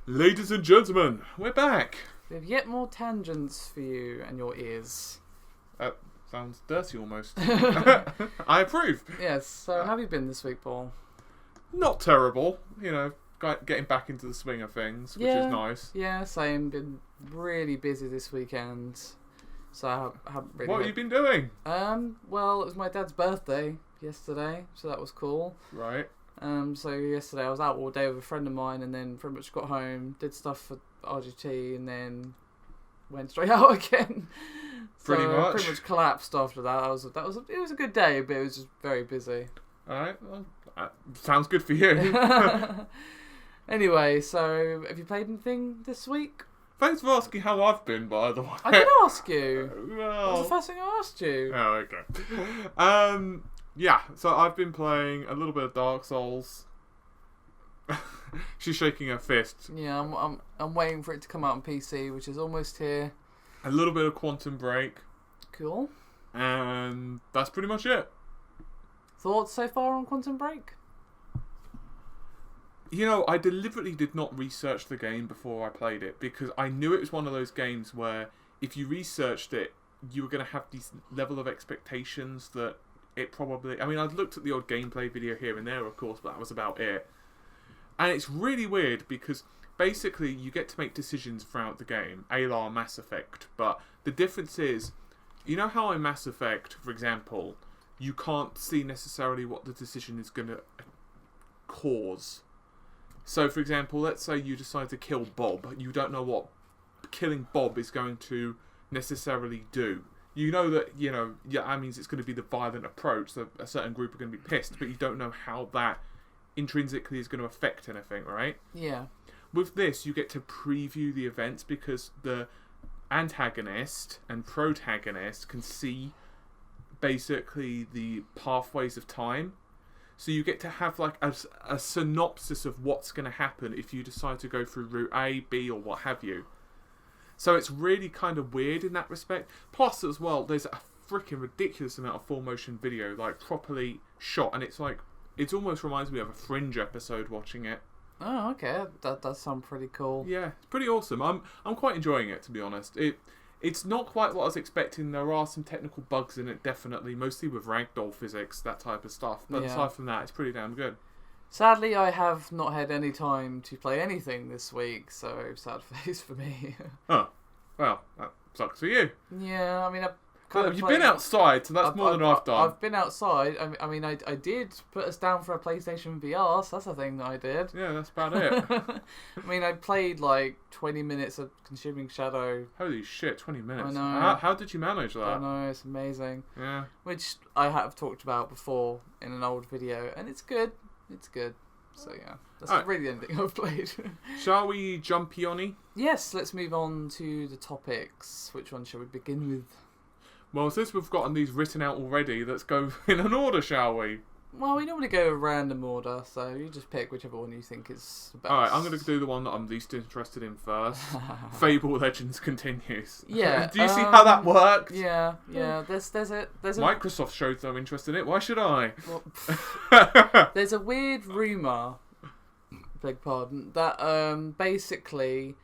Ladies and gentlemen, we're back. We have yet more tangents for you and your ears. That sounds dirty almost. I approve. Yes, so how have you been this week, Paul? Not terrible, getting back into the swing of things, which is nice. Yeah, same. Been really busy this weekend, so I haven't really... What have you been doing? Well, it was my dad's birthday yesterday, so that was cool. Right. So yesterday I was out all day with a friend of mine, and then pretty much got home, did stuff for RGT, and then went straight out again. Pretty much collapsed after that. It was a good day, but it was just very busy. All right. Well, sounds good for you. Anyway, so have you played anything this week? Thanks for asking how I've been, by the way. I did ask you. Well... That was the first thing I asked you. Oh, okay. Yeah, so I've been playing a little bit of Dark Souls. She's shaking her fist. Yeah, I'm waiting for it to come out on PC, which is almost here. A little bit of Quantum Break. Cool. And that's pretty much it. Thoughts so far on Quantum Break? I deliberately did not research the game before I played it because I knew it was one of those games where if you researched it, you were going to have these level of expectations that it probably... I mean, I'd looked at the odd gameplay video here and there, of course, but that was about it. And it's really weird because basically you get to make decisions throughout the game, a la Mass Effect. But the difference is, you know how in Mass Effect, for example, you can't see necessarily what the decision is going to cause. So, for example, let's say you decide to kill Bob. You don't know what killing Bob is going to necessarily do. You know that, that means it's going to be the violent approach, that a certain group are going to be pissed, but you don't know how that intrinsically is going to affect anything, right? Yeah. With this, you get to preview the events because the antagonist and protagonist can see basically the pathways of time. So you get to have like a synopsis of what's going to happen if you decide to go through route A, B, or what have you. So it's really kind of weird in that respect. Plus, as well, there's a freaking ridiculous amount of full motion video, like properly shot, and it's like it almost reminds me of a Fringe episode watching it. Oh, okay, that does sound pretty cool. Yeah, it's pretty awesome. I'm quite enjoying it, to be honest. It's not quite what I was expecting. There are some technical bugs in it, definitely, mostly with ragdoll physics, that type of stuff. But aside from that, it's pretty damn good. Sadly, I have not had any time to play anything this week, so sad face for me. Oh, well, that sucks for you. Yeah, I mean, you've been outside, so that's more than I've done. I've been outside. I mean, I did put us down for a PlayStation VR, so that's a thing that I did. Yeah, that's about it. I mean, I played like 20 minutes of Consuming Shadow. Holy shit, 20 minutes. I know. How did you manage that? I know, it's amazing. Yeah. Which I have talked about before in an old video, and it's good. It's good. So yeah, that's really the only thing I've played. Shall we jump, Yoni? Yes, let's move on to the topics. Which one shall we begin with? Well, since we've gotten these written out already, let's go in an order, shall we? Well, we normally go a random order, so you just pick whichever one you think is the best. Alright, I'm going to do the one that I'm least interested in first. Fable Legends continues. Yeah. Do you see how that worked? Yeah. There's Microsoft showed no interest in it. Why should I? Well, there's a weird rumour, beg pardon, that basically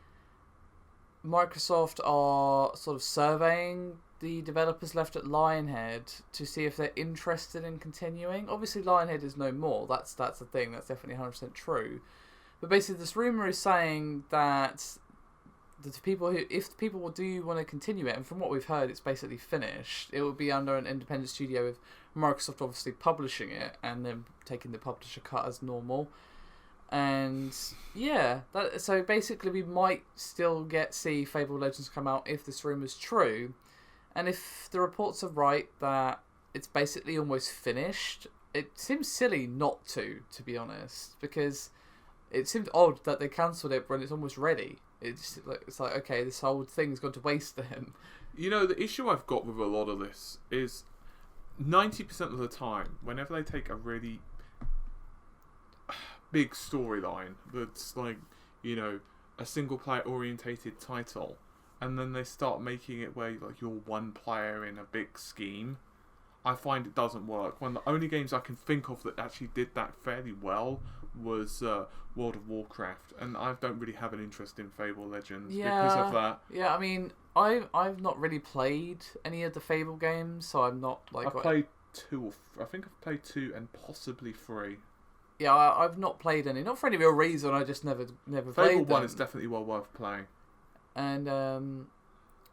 Microsoft are sort of surveying the developers left at Lionhead to see if they're interested in continuing. Obviously, Lionhead is no more. That's the thing. That's definitely 100% true. But basically, this rumor is saying that if people do want to continue it, and from what we've heard, it's basically finished. It will be under an independent studio with Microsoft obviously publishing it and then taking the publisher cut as normal. And yeah, so basically, we might still see Fable Legends come out if this rumor's true. And if the reports are right that it's basically almost finished, it seems silly not to be honest, because it seems odd that they cancelled it when it's almost ready. It's like okay, this whole thing's gone to waste then. The issue I've got with a lot of this is 90% of the time, whenever they take a really big storyline that's like, a single player orientated title, and then they start making it where like you're one player in a big scheme, I find it doesn't work. One of the only games I can think of that actually did that fairly well was World of Warcraft, and I don't really have an interest in Fable Legends because of that. Yeah, I mean, I've not really played any of the Fable games, so I'm not like. I've played 2, I think I've played 2 and possibly 3. Yeah, I've not played any, not for any real reason. I just never played them. Fable 1 is definitely well worth playing, and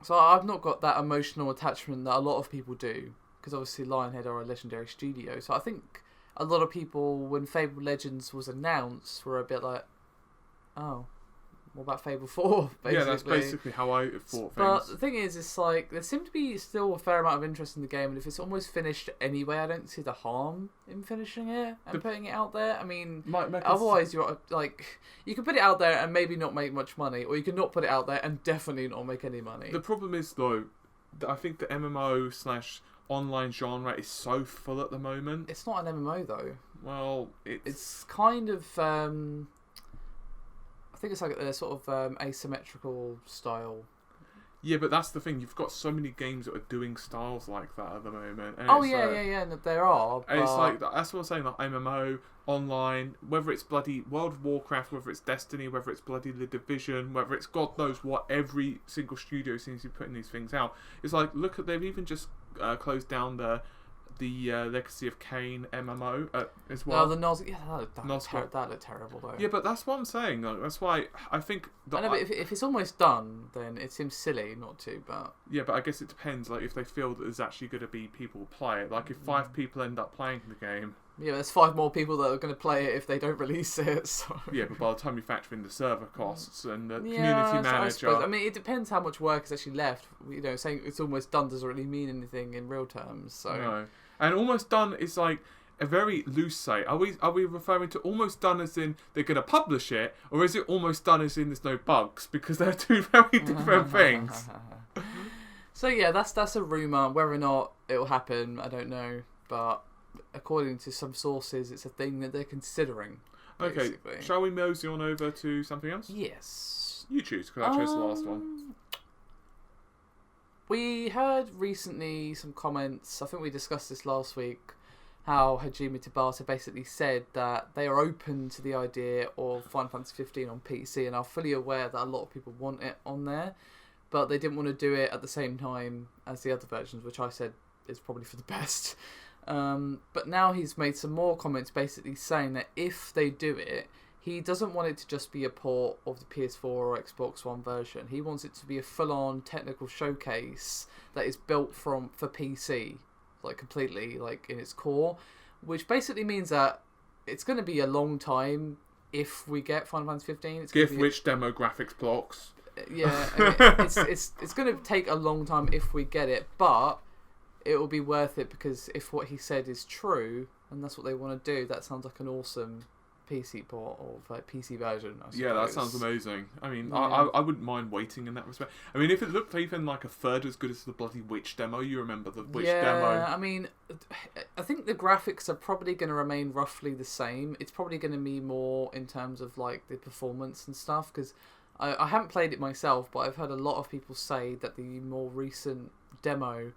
so I've not got that emotional attachment that a lot of people do, because obviously Lionhead are a legendary studio. So I think a lot of people, when Fable Legends was announced, were a bit like, oh, what about Fable 4? Basically. Yeah, that's basically how I thought things. But the thing is, it's like, there seems to be still a fair amount of interest in the game, and if it's almost finished anyway, I don't see the harm in finishing it and putting it out there. I mean, otherwise, you're like, you can put it out there and maybe not make much money, or you can not put it out there and definitely not make any money. The problem is, though, that I think the MMO/online genre is so full at the moment. It's not an MMO, though. Well, it's kind of... I think it's like a sort of asymmetrical style. Yeah, but that's the thing. You've got so many games that are doing styles like that at the moment. And yeah. There are. But... It's like, that's what I'm saying. Like MMO, online, whether it's bloody World of Warcraft, whether it's Destiny, whether it's bloody The Division, whether it's God knows what. Every single studio seems to be putting these things out. It's like, look at, they've even just closed down the Legacy of Kain MMO as well. No, the Nos. Yeah, that looked terrible though. Yeah, but that's what I'm saying. Like, that's why I think. I know, but if it's almost done, then it seems silly not to. But yeah, but I guess it depends. Like, if they feel that there's actually going to be people who play it. Like, if 5 people end up playing the game. Yeah, there's 5 more people that are going to play it if they don't release it. So. Yeah, but by the time you factor in the server costs and the community manager, I mean, it depends how much work is actually left. You know, saying it's almost done doesn't really mean anything in real terms. So. No. And almost done is like a very loose say. Are we referring to almost done as in they're going to publish it, or is it almost done as in there's no bugs? Because they're 2 very different things. So yeah, that's a rumor. Whether or not it will happen, I don't know. But according to some sources, it's a thing that they're considering. Basically. Okay, shall we mosey on over to something else? Yes. You choose, because I chose the last one. We heard recently some comments, I think we discussed this last week, how Hajime Tabata basically said that they are open to the idea of Final Fantasy 15 on PC, and are fully aware that a lot of people want it on there, but they didn't want to do it at the same time as the other versions, which I said is probably for the best. But now he's made some more comments basically saying that if they do it, he doesn't want it to just be a port of the PS4 or Xbox One version. He wants it to be a full-on technical showcase that is built for PC, like completely, like in its core, which basically means that it's going to be a long time if we get Final Fantasy 15. It's rich demo graphics blocks. Yeah, I mean, it's going to take a long time if we get it, but it will be worth it because if what he said is true and that's what they want to do, that sounds like an awesome PC port or like PC version. I suppose. Yeah, that sounds amazing. I mean, yeah. I wouldn't mind waiting in that respect. I mean, if it looked even like a third as good as the bloody Witch demo, you remember the Witch demo? Yeah, I mean, I think the graphics are probably going to remain roughly the same. It's probably going to be more in terms of like the performance and stuff, because I haven't played it myself, but I've heard a lot of people say that the more recent demo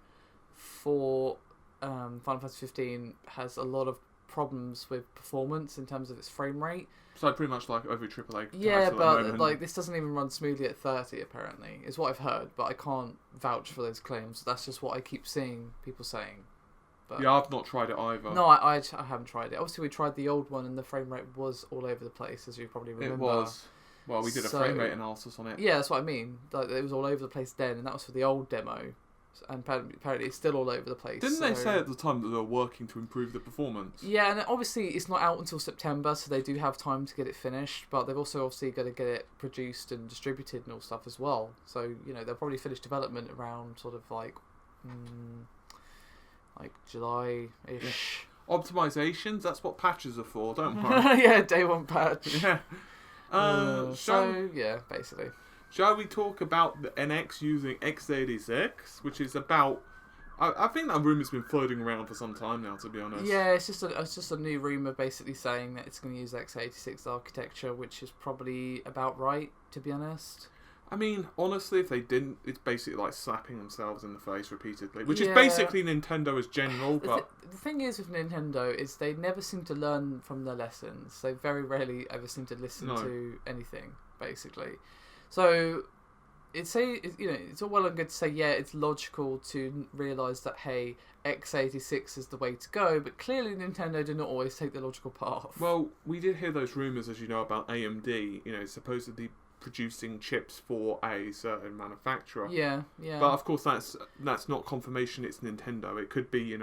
for Final Fantasy 15 has a lot of problems with performance in terms of its frame rate. So pretty much like every AAA. Yeah, but like this doesn't even run smoothly at 30 apparently, is what I've heard, but I can't vouch for those claims. That's just what I keep seeing people saying. But yeah, I've not tried it either. No, I haven't tried it. Obviously we tried the old one and the frame rate was all over the place, as you probably remember. It was. Well, we did a frame rate analysis on it. Yeah, that's what I mean. Like, it was all over the place then, and that was for the old demo. And apparently it's still all over the place. Didn't they say at the time that they were working to improve the performance? Yeah, and obviously it's not out until September, so they do have time to get it finished, but they've also obviously got to get it produced and distributed and all stuff as well. So, you know, they'll probably finish development around sort of like July-ish. Yeah. Optimizations, that's what patches are for, don't worry. Yeah, day one patch. Yeah. Yeah, basically. Shall we talk about the NX using x86, which is about... I think that rumour's been floating around for some time now, to be honest. Yeah, it's just a new rumour basically saying that it's going to use x86 architecture, which is probably about right, to be honest. I mean, honestly, if they didn't, it's basically like slapping themselves in the face repeatedly, which Yeah. is basically Nintendo as general. But The thing is with Nintendo is they never seem to learn from their lessons. They very rarely ever seem to listen to anything, basically. So it's all well and good to say, yeah, it's logical to realise that, hey, x86 is the way to go, but clearly Nintendo do not always take the logical path. Well, we did hear those rumours, as you know, about AMD, supposedly producing chips for a certain manufacturer. Yeah. But of course, that's not confirmation. It's Nintendo. It could be,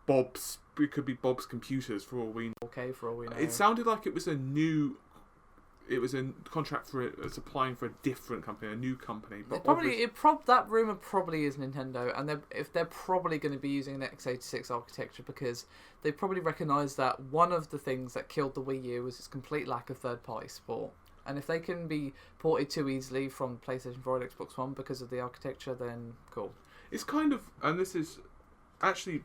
Bob's. It could be Bob's Computers for all we know. Okay, for all we know. It sounded like it was a contract for it's applying for a different company, a new company. But that rumor probably is Nintendo, and they're probably going to be using an x86 architecture because they probably recognise that one of the things that killed the Wii U was its complete lack of third-party support. And if they can be ported too easily from PlayStation 4 and Xbox One because of the architecture, then cool. It's kind of, and this is actually,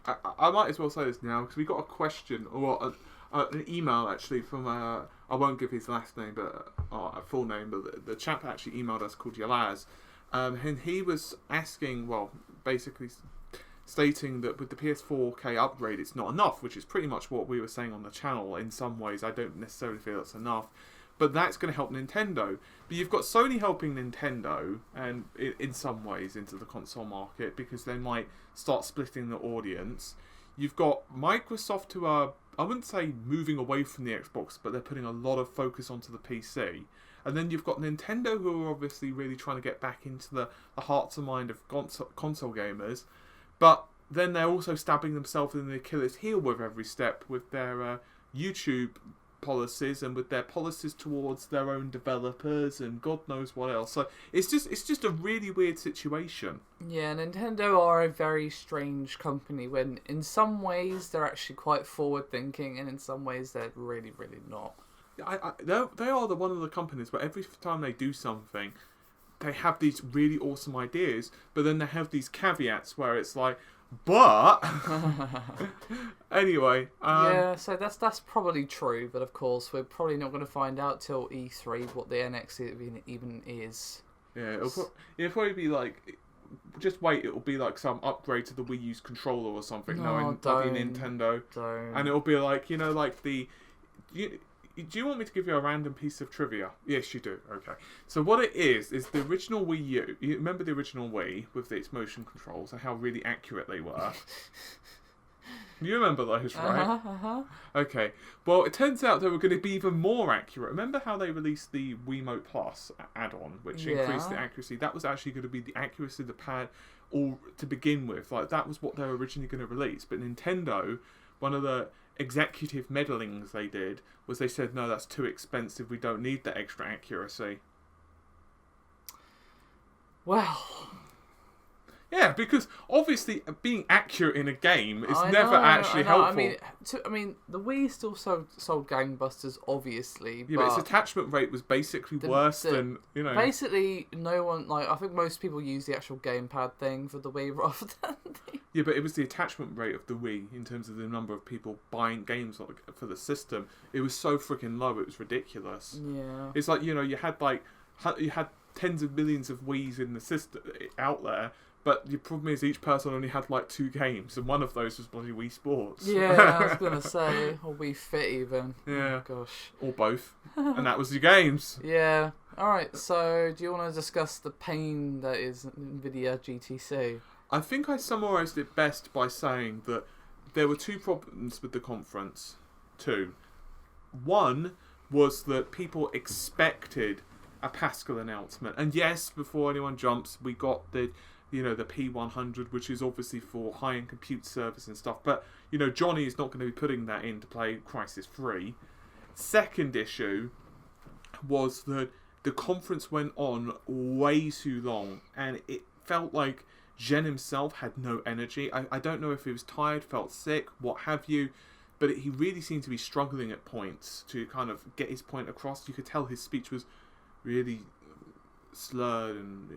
I might as well say this now because we got a question or an email actually from I won't give his last name, but a full name, but the chap that actually emailed us called Yalaz, and he was asking, well, basically stating that with the PS4K upgrade, it's not enough, which is pretty much what we were saying on the channel. In some ways, I don't necessarily feel it's enough. But that's going to help Nintendo. But you've got Sony helping Nintendo, and in some ways, into the console market, because they might start splitting the audience. You've got Microsoft, who are, I wouldn't say moving away from the Xbox, but they're putting a lot of focus onto the PC. And then you've got Nintendo, who are obviously really trying to get back into the hearts and mind of console gamers. But then they're also stabbing themselves in the Achilles heel with every step with their YouTube policies and with their policies towards their own developers and God knows what else. So it's just a really weird situation. Yeah, Nintendo are a very strange company when in some ways they're actually quite forward thinking and in some ways they're really, really not. They are one of the companies where every time they do something, they have these really awesome ideas, but then they have these caveats where it's like, but anyway, yeah, so that's probably true, but of course we're probably not going to find out till E3 what the NX even is. Yeah, it'll probably be like, just wait, it'll be like some upgrade to the Wii U's controller or something. Knowing Nintendo, and it'll be like like the. Do you want me to give you a random piece of trivia? Yes, you do. Okay. So what it is the original Wii U. You remember the original Wii with its motion controls and how really accurate they were? You remember those, right? Okay. Well, it turns out they were going to be even more accurate. Remember how they released the Wiimote Plus add-on, which increased the accuracy? That was actually going to be the accuracy of the pad all to begin with. Like, that was what they were originally going to release. But Nintendo, one of the executive meddlings they did was they said, no, that's too expensive, we don't need that extra accuracy. Well, yeah, because obviously being accurate in a game is never actually helpful. I mean, the Wii still sold gangbusters, obviously. Yeah, but its attachment rate was basically worse than, Basically, no one, I think most people use the actual gamepad thing for the Wii rather than the... Yeah, but it was the attachment rate of the Wii in terms of the number of people buying games for the system. It was so freaking low, it was ridiculous. Yeah. It's like, you had tens of millions of Wiis in the system out there, but the problem is each person only had like 2 games, and one of those was bloody Wii Sports. Yeah, I was going to say, or Wii Fit even. Yeah. Oh, gosh. Or both. And that was your games. Yeah. Alright, so do you want to discuss the pain that is Nvidia GTC? I think I summarised it best by saying that there were 2 problems with the conference. 2. One was that people expected a Pascal announcement. And yes, before anyone jumps, we got the P100, which is obviously for high-end compute servers and stuff. But, Johnny is not going to be putting that in to play Crysis 3. Second issue was that the conference went on way too long, and it felt like Jen himself had no energy. I don't know if he was tired, felt sick, what have you, but he really seemed to be struggling at points to kind of get his point across. You could tell his speech was really slurred, and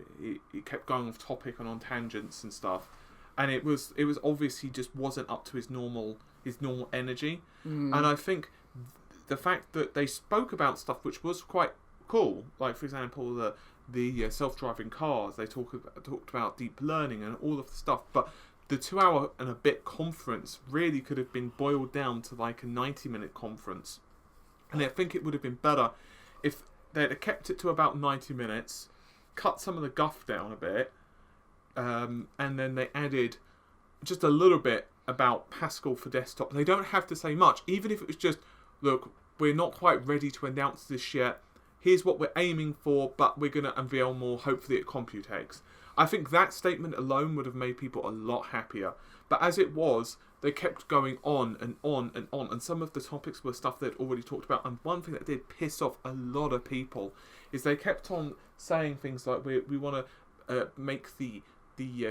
he kept going off topic and on tangents and stuff, and it was obvious he just wasn't up to his normal energy. And I think the fact that they spoke about stuff which was quite cool. Like, for example, the self-driving cars. They talked about deep learning and all of the stuff. But the 2-hour and a bit conference really could have been boiled down to like a 90-minute conference. And I think it would have been better if they'd have kept it to about 90 minutes, cut some of the guff down a bit, and then they added just a little bit about Pascal for desktop. They don't have to say much, even if it was just, look, we're not quite ready to announce this yet. Here's what we're aiming for, but we're going to unveil more, hopefully, at Computex. I think that statement alone would have made people a lot happier. But as it was, they kept going on and on and on. And some of the topics were stuff they'd already talked about. And one thing that did piss off a lot of people is they kept on saying things like, we want to make the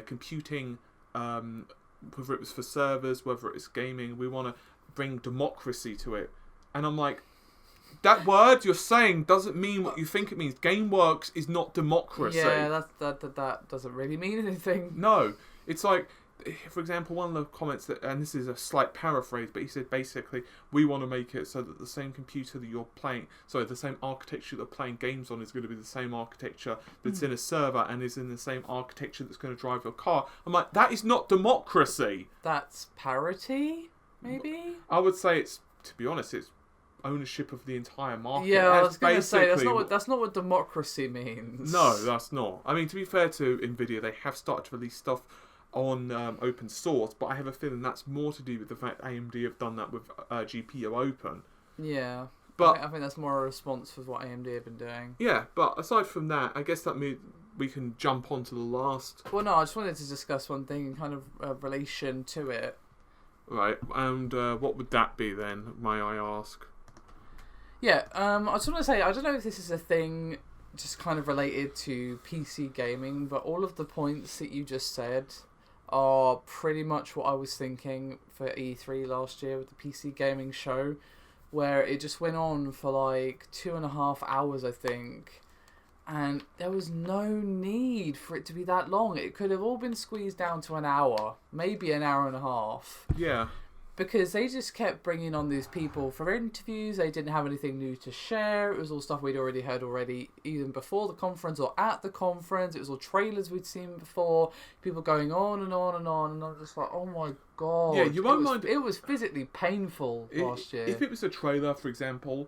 computing, whether it was for servers, whether it's gaming, we want to bring democracy to it. And I'm like, that word you're saying doesn't mean what you think it means. GameWorks is not democracy. Yeah, that doesn't really mean anything. No. It's like, for example, one of the comments that, and this is a slight paraphrase, but he said basically, we want to make it so that the same computer that you're playing, the same architecture that you're playing games on is going to be the same architecture that's in a server and is in the same architecture that's going to drive your car. I'm like, that is not democracy. That's parity, maybe? I would say it's, to be honest, it's ownership of the entire market. Yeah, I was going to say that's not what democracy means. No, that's not. I mean, to be fair to Nvidia, they have started to release stuff on open source, but I have a feeling that's more to do with the fact AMD have done that with GPU Open. Yeah, but I think that's more a response for what AMD have been doing. Yeah, but aside from that, I guess that means we can jump on to the last. Well, no, I just wanted to discuss one thing in kind of relation to it. Right, and what would that be then, may I ask? Yeah, I just want to say, I don't know if this is a thing just kind of related to PC gaming, but all of the points that you just said are pretty much what I was thinking for E3 last year with the PC gaming show, where it just went on for like 2.5 hours, I think, and there was no need for it to be that long. It could have all been squeezed down to an hour, maybe an hour and a half. Yeah. Because they just kept bringing on these people for interviews. They didn't have anything new to share. It was all stuff we'd already heard even before the conference or at the conference. It was all trailers we'd seen before. People going on and on and on. And I'm just like, oh my god. Yeah, you won't mind. It was physically painful last year. If it was a trailer, for example,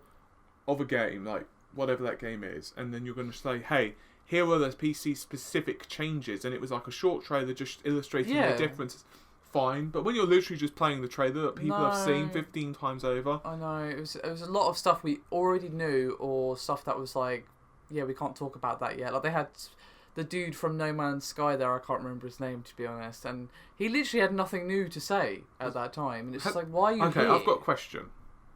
of a game, like whatever that game is, and then you're going to say, hey, here are the PC-specific changes, and it was like a short trailer just illustrating the differences. Fine, but when you're literally just playing the trailer that people have seen 15 times over. I know, it was a lot of stuff we already knew, or stuff that was like, yeah, we can't talk about that yet. Like, they had the dude from No Man's Sky there, I can't remember his name, to be honest, and he literally had nothing new to say at that time, and it's just like, why are you here? Okay, I've got a question.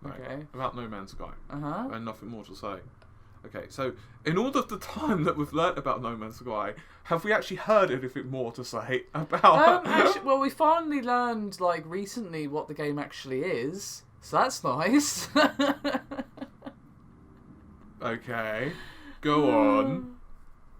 Right, okay. About No Man's Sky. Uh-huh. And nothing more to say. Okay, so in all of the time that we've learnt about No Man's Sky, have we actually heard anything more to say about? Well, we finally learned like recently what the game actually is, so that's nice. Okay, go on.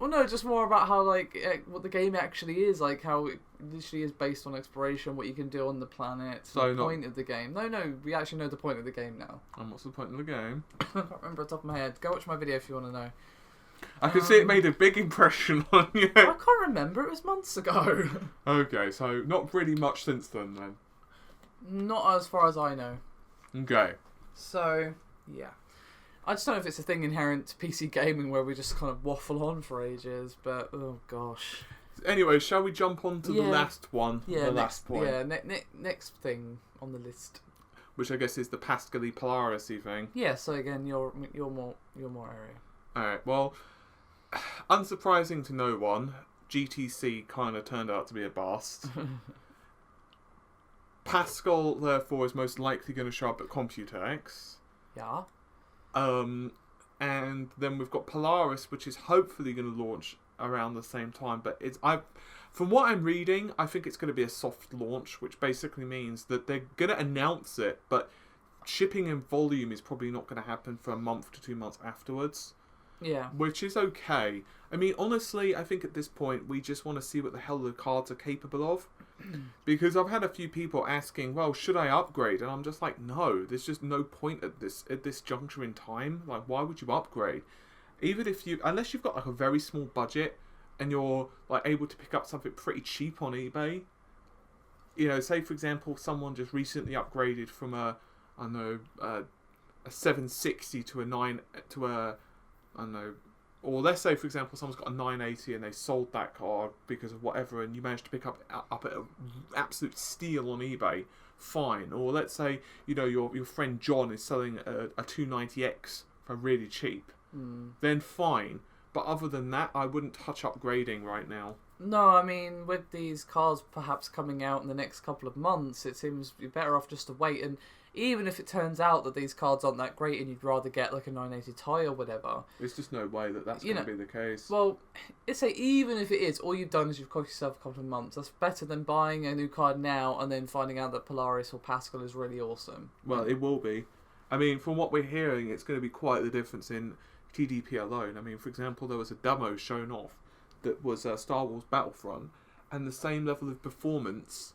Well, no, just more about how like what the game actually is, like how it literally is based on exploration, what you can do on the planet, the point of the game. No, we actually know the point of the game now. And what's the point of the game? I can't remember off the top of my head. Go watch my video if you want to know. I can see it made a big impression on you. I can't remember. It was months ago. Okay, so not really much since then. Not as far as I know. Okay. So, yeah. I just don't know if it's a thing inherent to PC gaming where we just kind of waffle on for ages, but oh gosh. Anyway, shall we jump on to the last one? Yeah, the last point. Yeah, next thing on the list. Which I guess is the Pascal Polaris-y thing. Yeah, so again, you're more area. Alright, well, unsurprising to no one, GTC kind of turned out to be a bust. Pascal, therefore, is most likely going to show up at Computex. Yeah. And then we've got Polaris, which is hopefully going to launch around the same time. But from what I'm reading, I think it's going to be a soft launch, which basically means that they're going to announce it, but shipping in volume is probably not going to happen for a month to 2 months afterwards. Yeah. Which is okay. I mean, honestly, I think at this point, we just want to see what the hell the cards are capable of. Because I've had a few people asking, well, should I upgrade? And I'm just like, no, there's just no point at this juncture in time. Like, why would you upgrade? even if unless you've got like a very small budget and you're like able to pick up something pretty cheap on eBay, you know, say for example, someone just recently upgraded from a 760 to a 9 to a, I don't know, or let's say for example, someone's got a 980 and they sold that card because of whatever, and you managed to pick up at an absolute steal on eBay. Fine. Or let's say, you know, your friend John is selling a 290X for really cheap. Then fine. But other than that, I wouldn't touch upgrading right now. No, I mean, with these cards perhaps coming out in the next couple of months, it seems you're better off just to wait. And even if it turns out that these cards aren't that great and you'd rather get like a 980 Ti or whatever, there's just no way that's going to be the case. Well, let's say even if it is, all you've done is you've cost yourself a couple of months. That's better than buying a new card now and then finding out that Polaris or Pascal is really awesome. Well, it will be. I mean, from what we're hearing, it's going to be quite the difference in TDP alone. I mean, for example, there was a demo shown off that was Star Wars Battlefront, and the same level of performance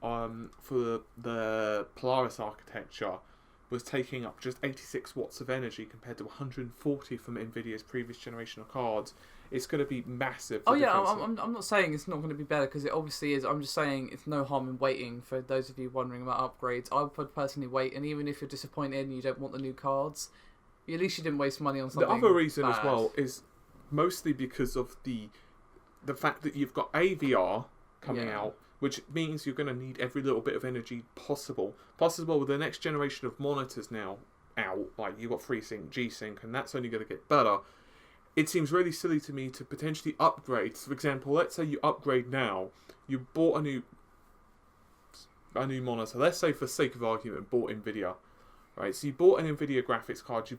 for the Polaris architecture was taking up just 86 watts of energy compared to 140 from Nvidia's previous generation of cards. It's going to be massive. Oh yeah, I'm not saying it's not going to be better, because it obviously is. I'm just saying it's no harm in waiting. For those of you wondering about upgrades, I would personally wait, and even if you're disappointed and you don't want the new cards, at least you didn't waste money on something. The other reason bad as well is mostly because of the fact that you've got AVR coming out, which means you're going to need every little bit of energy possible. Possible with the next generation of monitors now out, like you've got FreeSync, G-Sync, and that's only going to get better. It seems really silly to me to potentially upgrade. So for example, let's say you upgrade now, you bought a new monitor. Let's say for sake of argument, bought Nvidia, right? So you bought an Nvidia graphics card.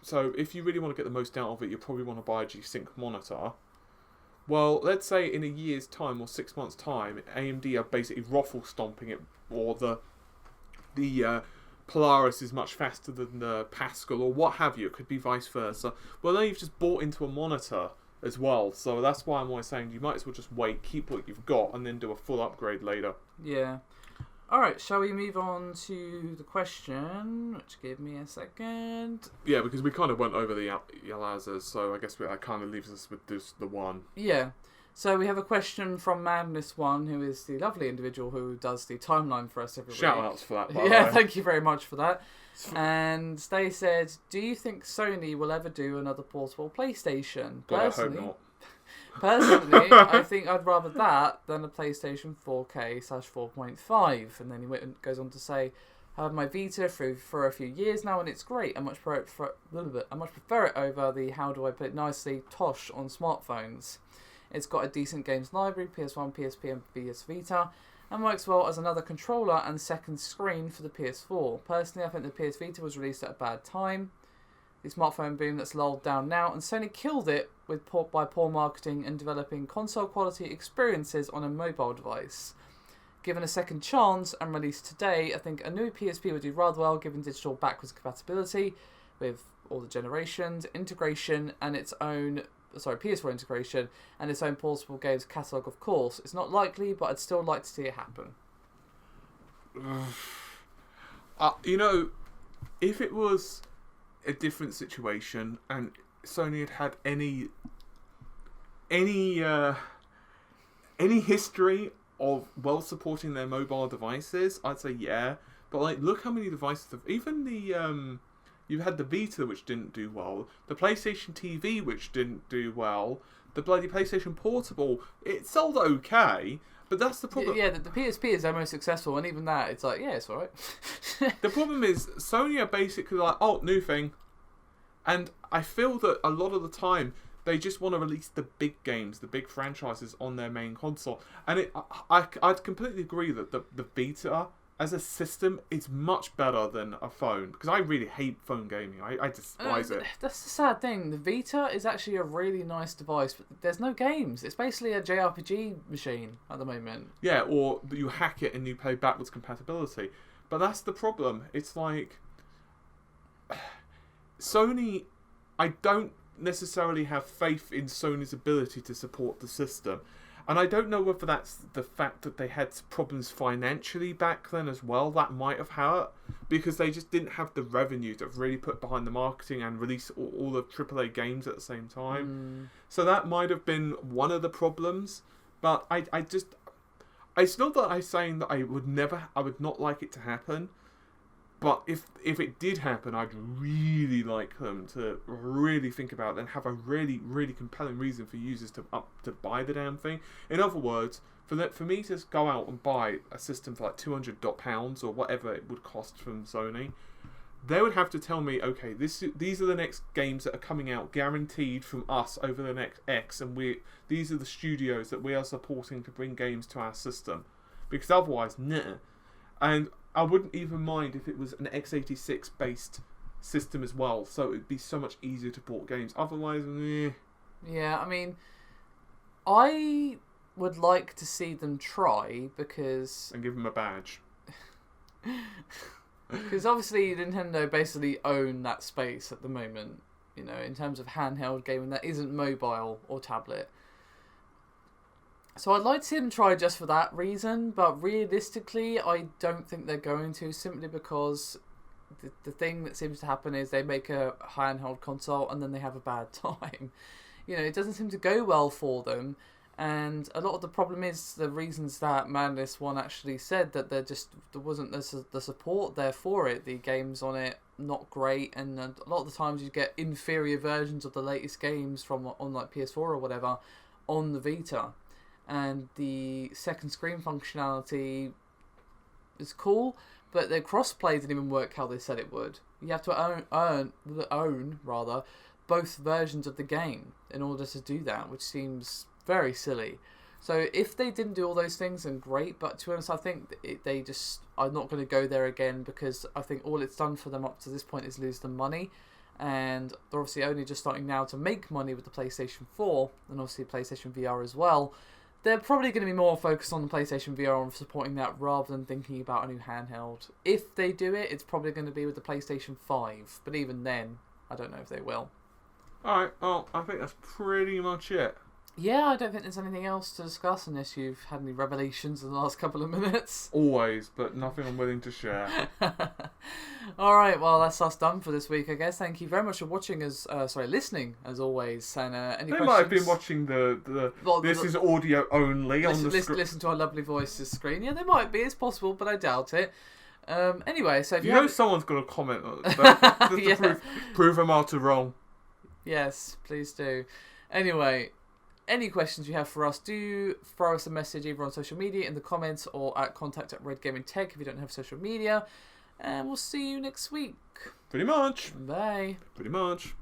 So if you really want to get the most out of it, you probably want to buy a G-Sync monitor. Well, let's say in a year's time or 6 months' time, AMD are basically ruffle stomping it, or the Polaris is much faster than the Pascal, or what have you. It could be vice versa. Well, then you've just bought into a monitor as well. So that's why I'm always saying you might as well just wait, keep what you've got, and then do a full upgrade later. Yeah. Alright, shall we move on to the question? Which give me a second. Yeah, because we kind of went over the Yalazas, so I guess that kind of leaves us with just the one. Yeah. So we have a question from Madness1, who is the lovely individual who does the timeline for us every week. Shout outs for that, by the Yeah, way. thank you very much for that. And they said, do you think Sony will ever do another portable PlayStation? God, I hope not. Personally, I think I'd rather that than a PlayStation 4K/4.5. And then he goes on to say, I have my Vita for a few years now, and it's great. I much prefer it over the, how do I put it nicely, Tosh on smartphones. It's got a decent games library, PS1, PSP, and PS Vita, and works well as another controller and second screen for the PS4. Personally, I think the PS Vita was released at a bad time. The smartphone boom that's lulled down now, and Sony killed it by poor marketing and developing console quality experiences on a mobile device. Given a second chance and released today, I think a new PSP would do rather well, given digital backwards compatibility with all the generations, integration, and its own PS4 integration, and its own portable games catalogue, of course. It's not likely, but I'd still like to see it happen. You know, if it was a different situation and Sony had any history of well supporting their mobile devices, I'd say yeah. But like, look how many devices even the you've had the Vita, which didn't do well, the PlayStation TV, which didn't do well, the bloody PlayStation Portable, it sold okay, but that's the problem. Yeah, the PSP is their most successful, and even that, it's like, yeah, it's alright. The problem is, Sony are basically like, oh, new thing. And I feel that a lot of the time, they just want to release the big games, the big franchises on their main console. And I'd completely agree that the Vita, as a system, is much better than a phone. Because I really hate phone gaming. I despise it. That's the sad thing. The Vita is actually a really nice device, but there's no games. It's basically a JRPG machine at the moment. Yeah, or you hack it and you play backwards compatibility. But that's the problem. It's like, Sony, I don't necessarily have faith in Sony's ability to support the system. And I don't know whether that's the fact that they had problems financially back then as well. That might have hurt, because they just didn't have the revenue to really put behind the marketing and release all the AAA games at the same time. So that might have been one of the problems. But it's not that I'm saying that I would not like it to happen. But if it did happen, I'd really like them to really think about it and have a really, really compelling reason for users to buy the damn thing. In other words, for me to go out and buy a system for like £200 or whatever it would cost from Sony, they would have to tell me, okay, these are the next games that are coming out guaranteed from us over the next X, and these are the studios that we are supporting to bring games to our system. Because otherwise, nah. And I wouldn't even mind if it was an x86 based system as well, so it'd be so much easier to port games. Otherwise, Yeah, I mean, I would like to see them try, because... And give them a badge. Because obviously Nintendo basically own that space at the moment, you know, in terms of handheld gaming that isn't mobile or tablet. So I'd like to see them try just for that reason, but realistically, I don't think they're going to, simply because the thing that seems to happen is they make a handheld console and then they have a bad time. You know, it doesn't seem to go well for them, and a lot of the problem is the reasons that Madness One actually said that there wasn't the support there for it. The games on it not great, and a lot of the times you get inferior versions of the latest games from on like PS4 or whatever on the Vita. And the second screen functionality is cool, but the crossplay didn't even work how they said it would. You have to own both versions of the game in order to do that, which seems very silly. So if they didn't do all those things, then great. But to be honest, I think they just are not going to go there again, because I think all it's done for them up to this point is lose them money. And they're obviously only just starting now to make money with the PlayStation 4 and obviously PlayStation VR as well. They're probably going to be more focused on the PlayStation VR and supporting that rather than thinking about a new handheld. If they do it, it's probably going to be with the PlayStation 5. But even then, I don't know if they will. Alright, well, I think that's pretty much it. Yeah, I don't think there's anything else to discuss unless you've had any revelations in the last couple of minutes. Always, but nothing I'm willing to share. Alright, well, that's us done for this week, I guess. Thank you very much for listening, as always. And any they questions? might have been watching this is audio only on the screen. Listen to our lovely voices screen. Yeah, they might be, it's possible, but I doubt it. Anyway, so if you know someone's got to comment on it, just to prove them all to wrong. Yes, please do. Anyway, any questions you have for us, do throw us a message either on social media in the comments or at contact@RedGamingTech if you don't have social media. And we'll see you next week. Pretty much. Bye. Pretty much.